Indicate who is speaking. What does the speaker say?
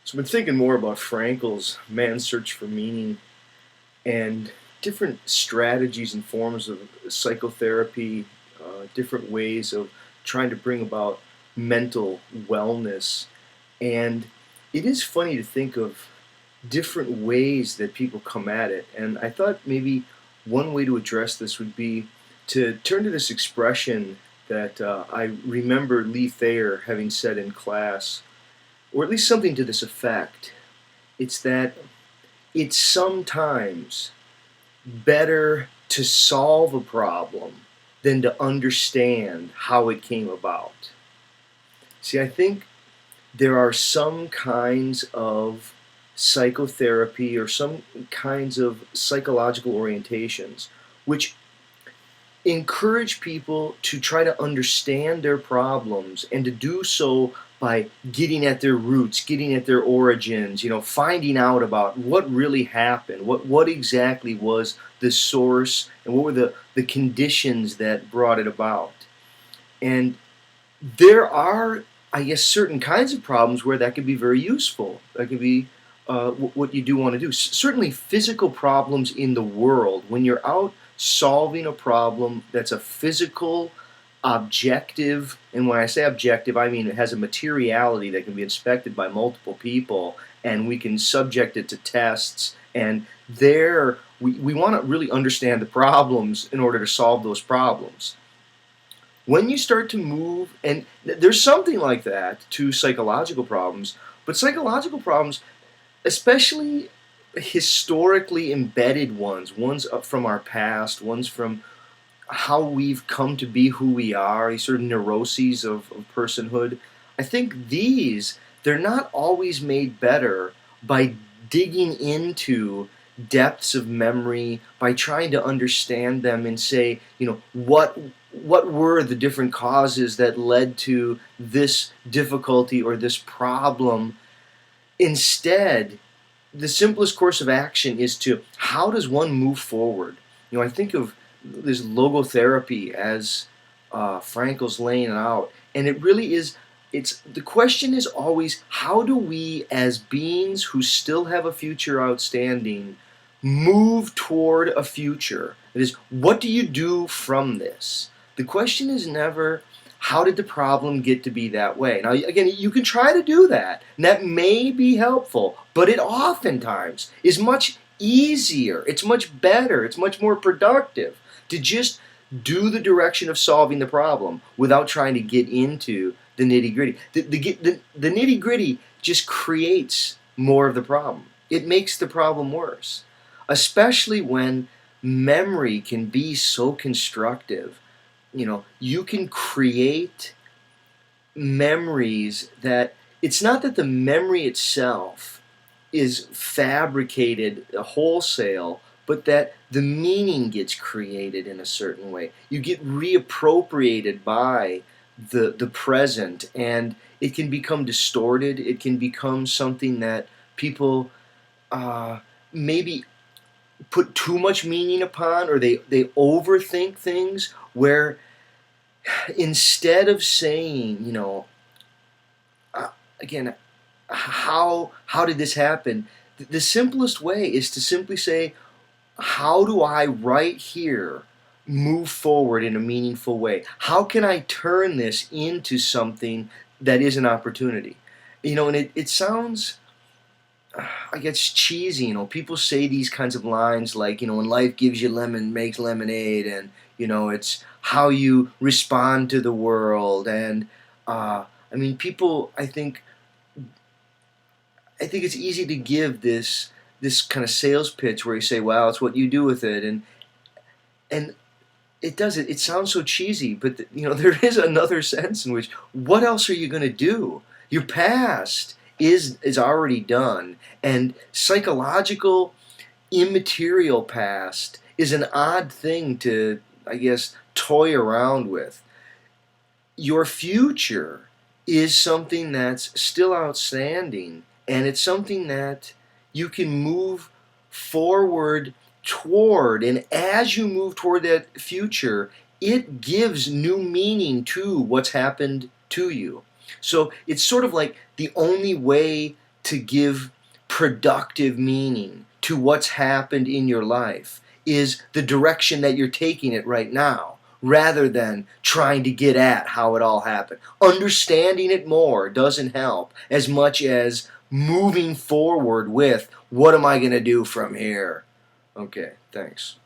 Speaker 1: So I've been thinking more about Frankl's Man's Search for Meaning and different strategies and forms of psychotherapy, different ways of trying to bring about mental wellness. And it is funny to think of different ways that people come at it. And I thought maybe one way to address this would be to turn to this expression that I remember Lee Thayer having said in class, or at least something to this effect. It's that it's sometimes better to solve a problem than to understand how it came about. See, I think there are some kinds of psychotherapy or some kinds of psychological orientations which encourage people to try to understand their problems and to do so by getting at their roots, getting at their origins, finding out about what really happened, what exactly was the source, and what were the conditions that brought it about. And there are, I guess, certain kinds of problems where that could be very useful. That could be what you do want to do. Certainly physical problems in the world, when you're out solving a problem that's a physical, objective, and when I say objective, I mean it has a materiality that can be inspected by multiple people, and we can subject it to tests, and there we want to really understand the problems in order to solve those problems. When you start to move, and there's something like that to psychological problems, but psychological problems, especially historically embedded ones up from our past, ones from how we've come to be who we are, these sort of neuroses of personhood, I think they're not always made better by digging into depths of memory, by trying to understand them and say, what were the different causes that led to this difficulty or this problem. Instead, the simplest course of action is to, how does one move forward? I think of this logotherapy as Frankl's laying it out, and it really is. It's the question is always, how do we, as beings who still have a future outstanding, move toward a future? That is, what do you do from this? The question is never, how did the problem get to be that way? Now, again, you can try to do that, and that may be helpful, but it oftentimes is much easier, it's much better, it's much more productive to just do the direction of solving the problem without trying to get into the nitty-gritty. The nitty-gritty just creates more of the problem. It makes the problem worse, especially when memory can be so constructive. You can create memories that it's not that the memory itself is fabricated wholesale, but that the meaning gets created in a certain way. You get reappropriated by the present, and it can become distorted. It can become something that people maybe put too much meaning upon, or they overthink things, where instead of saying, again, how did this happen? The simplest way is to simply say, how do I right here move forward in a meaningful way? How can I turn this into something that is an opportunity? And it sounds, I guess, cheesy. People say these kinds of lines like, when life gives you lemon, makes lemonade, and it's how you respond to the world. And people, I think it's easy to give this kind of sales pitch where you say, "Well, it's what you do with it," and it does it. It sounds so cheesy, but there is another sense in which, what else are you going to do? Your past is already done, and psychological, immaterial past is an odd thing to, I guess, toy around with. Your future is something that's still outstanding, and it's something that you can move forward toward. And as you move toward that future, it gives new meaning to what's happened to you. So it's sort of like the only way to give productive meaning to what's happened in your life is the direction that you're taking it right now, rather than trying to get at how it all happened. Understanding it more doesn't help as much as moving forward with, what am I going to do from here? Okay, thanks.